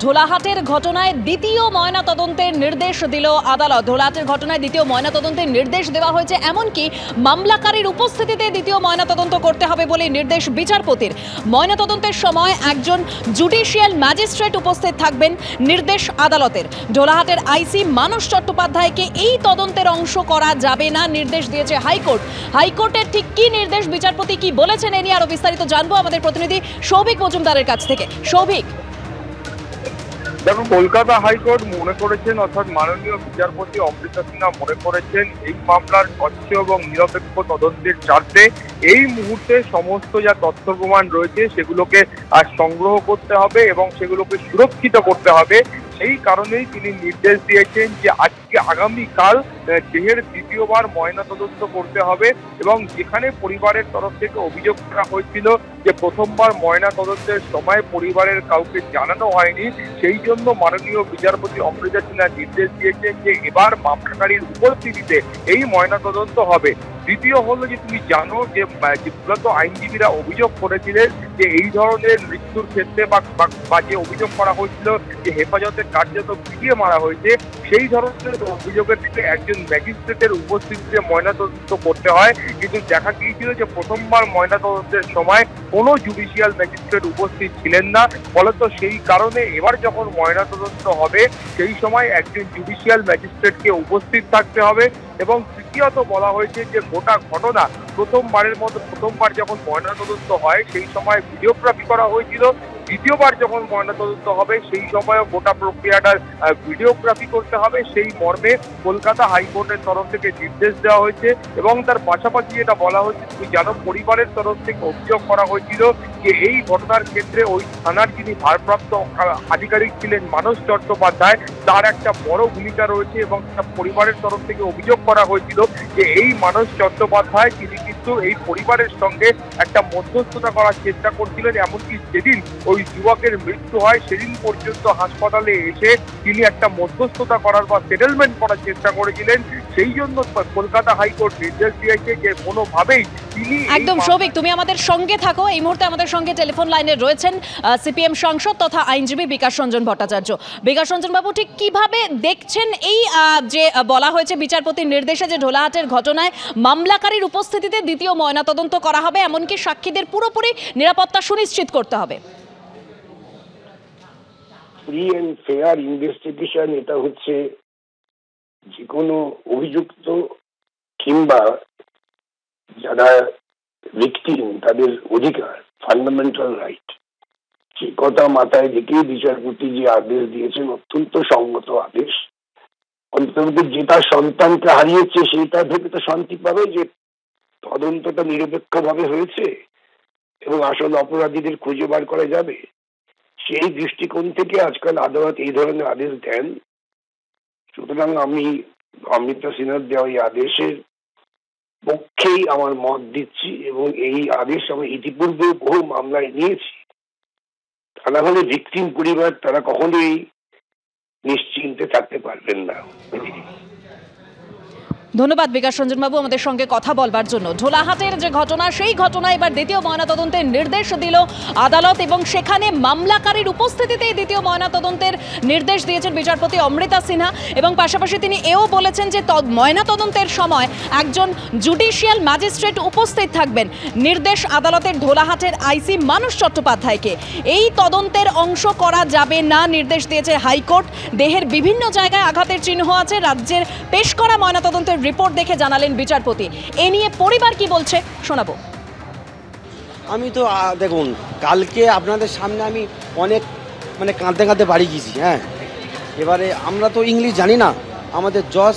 ঢোলাহাটের ঘটনায় দ্বিতীয় ময়নাতদন্তের নির্দেশ দিল আদালত। ঢোলাহাটের ঘটনায় দ্বিতীয় ময়নাতদন্তের নির্দেশ দেওয়া হয়েছে, এমনকি মামলাকারীর উপস্থিতিতে দ্বিতীয় ময়নাতদন্ত করতে হবে বলে নির্দেশ বিচারপতির। ময়নাতদন্তের সময় একজন জুডিশিয়াল ম্যাজিস্ট্রেট উপস্থিত থাকবেন, নির্দেশ আদালতের। ঢোলাহাটের আইসি মানস চট্টোপাধ্যায়কে এই তদন্তের অংশ করা যাবে না নির্দেশ দিয়েছে হাইকোর্ট। হাইকোর্টের ঠিক কি নির্দেশ, বিচারপতি কি বলেছেন, এ নিয়ে আরো বিস্তারিত জানবো আমাদের প্রতিনিধি সৌভিক মজুমদারের কাছ থেকে। সৌভিক, দেখুন, কলকাতা হাইকোর্ট মনে করেছেন, অর্থাৎ মাননীয় বিচারপতি অমৃতা সিনহা মনে করেছেন, এই মামলার স্বচ্ছ এবং নিরপেক্ষ তদন্তের স্বার্থে এই মুহূর্তে সমস্ত যা তথ্য প্রমাণ রয়েছে সেগুলোকে সংগ্রহ করতে হবে এবং সেগুলোকে সুরক্ষিত করতে হবে। সেই কারণেই তিনি নির্দেশ দিয়েছেন যে আজকে আগামীকাল দেহের দ্বিতীয়বার ময়নাতদন্ত করতে হবে এবং যেখানে পরিবারের তরফ থেকে অভিযোগ করা হয়েছিল যে প্রথমবার ময়নাতদন্তের সময় পরিবারের কাউকে জানানো হয়নি, সেই জন্য মাননীয় বিচারপতি অমৃতা সিনহা নির্দেশ দিয়েছেন যে এবার মামলাকারীর উপস্থিতিতে এই ময়নাতদন্ত হবে। দ্বিতীয় হলো যে তুমি জানো যে মূলত আইনজীবীরা অভিযোগ করেছিলেন যে এই ধরনের মৃত্যুর ক্ষেত্রে বা যে অভিযোগ করা হয়েছিল যে হেফাজতের কার্যত পিটিয়ে মারা হয়েছে, সেই ধরনের অভিযোগের থেকে একজন ম্যাজিস্ট্রেটের উপস্থিতিতে ময়নাতদন্ত করতে হয়। কিন্তু দেখা গিয়েছিল যে প্রথমবার ময়নাতদন্তের সময় কোনো জুডিশিয়াল ম্যাজিস্ট্রেট উপস্থিত ছিলেন না, ফলত সেই কারণে এবার যখন ময়নাতদন্ত হবে সেই সময় একজন জুডিশিয়াল ম্যাজিস্ট্রেটকে উপস্থিত থাকতে হবে। এবং তৃতীয়ত বলা হয়েছে যে গোটা ঘটনা প্রথমবার যখন ময়নাতদন্ত হয় সেই সময় ভিডিওগ্রাফি করা হয়েছিল, দ্বিতীয়বার যখন ময়নাতদন্ত হবে সেই সময়ও গোটা প্রক্রিয়াটার ভিডিওগ্রাফি করতে হবে। সেই মর্মে কলকাতা হাইকোর্টের তরফ থেকে নির্দেশ দেওয়া হয়েছে এবং তার পাশাপাশি এটা বলা হয়েছে, তুমি জানো, পরিবারের তরফ থেকে অভিযোগ করা হয়েছিল যে এই ঘটনার ক্ষেত্রে ওই থানার যিনি ভারপ্রাপ্ত আধিকারিক ছিলেন মানস চট্টোপাধ্যায়, তার একটা বড় ভূমিকা রয়েছে এবং পরিবারের তরফ থেকে অভিযোগ করা হয়েছিল যে এই মানস চট্টোপাধ্যায় তিনি কিন্তু এই পরিবারের সঙ্গে একটা মধ্যস্থতা করার চেষ্টা করছিলেন। এমনকি যেদিন ওই যুবকের মৃত্যু হয় সেদিন পর্যন্ত হাসপাতালে এসে তিনি একটা মধ্যস্থতা করার বা সেটেলমেন্ট করার চেষ্টা করেছিলেন। সেই জন্য কলকাতা হাইকোর্ট নির্দেশ দিয়েছে যে কোনোভাবেই তিনি একদম। সৌভিক, তুমি আমাদের সঙ্গে থাকো। এই মুহূর্তে আমাদের সঙ্গে টেলিফোন লাইনে রয়েছেন সিপিএম সাংসদ তথা আইনজীবী বিকাশ রঞ্জন ভট্টাচার্য। বিকাশ রঞ্জন বাবু, ঠিক কিভাবে দেখছেন এই যে বলা হয়েছে বিচারপতির নির্দেশে যে ঢোলাহাটের ঘটনায় মামলাকারীর উপস্থিতিতে দ্বিতীয় ময়নাতদন্ত করা হবে, এমনকি সাক্ষীদের পুরোপুরি নিরাপত্তা সুনিশ্চিত করতে হবে? ফ্রি অ্যান্ড ফেয়ার ইনভেস্টিগেশন, এটা হচ্ছে যে কোনো অভিযুক্ত কিংবা যারা ভিকটিম তাদের অধিকার, ফান্ডামেন্টাল রাইট। সে কথা মাথায় রেখে বিচারপতি যে আদেশ দিয়েছেন অত্যন্ত সঙ্গত আদেশ। অন্তত যে তার সন্তানকে হারিয়েছে সেইটা ভেবে তো শান্তি পাবে যে তদন্তটা নিরপেক্ষ ভাবে হয়েছে এবং আসল অপরাধীদের খুঁজে বার করা যাবে। সেই দৃষ্টিকোণ থেকে আজকাল আদালত এই ধরনের আদেশ দেন। সুতরাং আমি অমৃতা সিনহার দেওয়া এই আদেশের পক্ষেই আমার মত দিচ্ছি এবং এই আদেশ আমি ইতিপূর্বে বহু মামলায় নিয়েছি। তা না হলে ভিকটিম পরিবার তারা কখনোই নিশ্চিন্তে থাকতে পারবেন না। ধন্যবাদ বিকাশ রঞ্জন বাবু আমাদের সঙ্গে কথা বলবার জন্য। ঢোলাহাটের যে ঘটনা, সেই ঘটনায় এবার দ্বিতীয় ময়নাতদন্তের নির্দেশ দিল আদালত এবং সেখানে মামলাকারীর উপস্থিতিতে দ্বিতীয় ময়নাতদন্তের নির্দেশ দিয়েছেন বিচারপতি অমৃতা সিনহা এবং পাশাপাশি তিনি এও বলেছেন যে ময়নাতদন্তের সময় একজন জুডিশিয়াল ম্যাজিস্ট্রেট উপস্থিত থাকবেন। নির্দেশ আদালতের ঢোলাহাটের আইসি মানস চট্টোপাধ্যায়কে এই তদন্তের অংশ করা যাবে না নির্দেশ দিয়েছে হাইকোর্ট। দেহের বিভিন্ন জায়গায় আঘাতের চিহ্ন আছে। রাজ্যের পেশ করা ময়নাতদন্তের রিপোর্ট দেখে জানালেন বিচারপতি। এ নিয়ে পরিবার কি বলছে শোনাবো। আমি তো দেখুন, কালকে আপনাদের সামনে আমি অনেক কাঁদতে কাঁদতে বাড়ি গেছি। হ্যাঁ, এবারে আমরা তো ইংলিশ জানি না। আমাদের জজ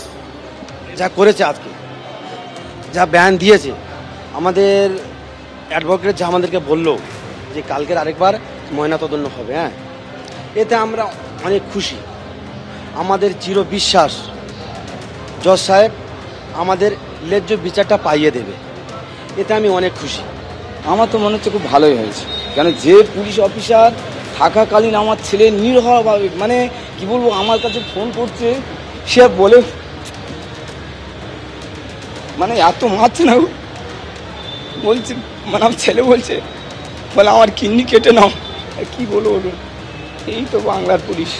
যা করেছে, আজকে যা ব্যান দিয়েছে, আমাদের অ্যাডভোকেট যা আমাদেরকে বললো যে কালকের আরেকবার ময়নাতদন্ত হবে, হ্যাঁ, এতে আমরা অনেক খুশি। আমাদের চির বিশ্বাস জজ সাহেব আমাদের ন্যায্য বিচারটা পাইয়ে দেবে, এতে আমি অনেক খুশি। আমার তো মনে হচ্ছে খুব ভালোই হয়েছে, কেন যে পুলিশ অফিসার থাকাকালীন আমার ছেলে নির্ভরভাবে কি বলবো আমার কাছে ফোন করছে, সে বলে এত মারছে না, বলছে আমার ছেলে বলছে বলে আমার কিডনি কেটে নাও, কি বলবো বলুন। এই তো বাংলার পুলিশ।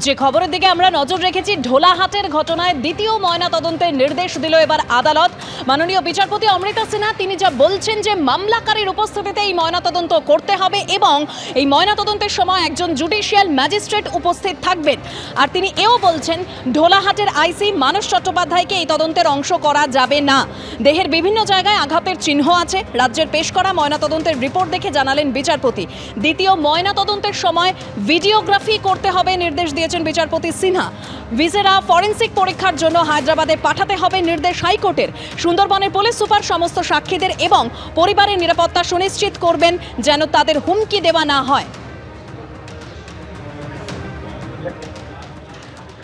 যে খবরের দিকে আমরা নজর রেখেছি, ঢোলাহাটের ঘটনায় দ্বিতীয় ময়নাতদন্তের নির্দেশ দিল এবার আদালত। মাননীয় বিচারপতি অমৃতা সিনহা তিনি যা বলছেন যে মামলাকারীর উপস্থিতিতে এই ময়নাতদন্ত করতে হবে এবং এই ময়নাতদন্তের সময় একজন জুডিশিয়াল ম্যাজিস্ট্রেট উপস্থিত থাকবেন। আর তিনি এও বলছেন ঢোলাহাটের আইসি মানস চট্টোপাধ্যায়কে এই তদন্তের অংশ করা যাবে না। দেহের বিভিন্ন জায়গায় আঘাতের চিহ্ন আছে। রাজ্যের পেশ করা ময়নাতদন্তের রিপোর্ট দেখে জানালেন বিচারপতি দ্বিতীয় ময়নাতদন্তের সময় ভিডিওগ্রাফি করতে হবে নির্দেশ দিয়েছেন বিচারপতি সিনহা। ভিসেরা ফরেনসিক পরীক্ষার জন্য হায়দ্রাবাদে পাঠাতে হবে নির্দেশ হাইকোর্টের। সুন্দরবনের পুলিশ সুপার সমস্ত সাক্ষীদের এবং পরিবারের নিরাপত্তা সুনিশ্চিত করবেন যেন তাদের হুমকি দেওয়া না হয়।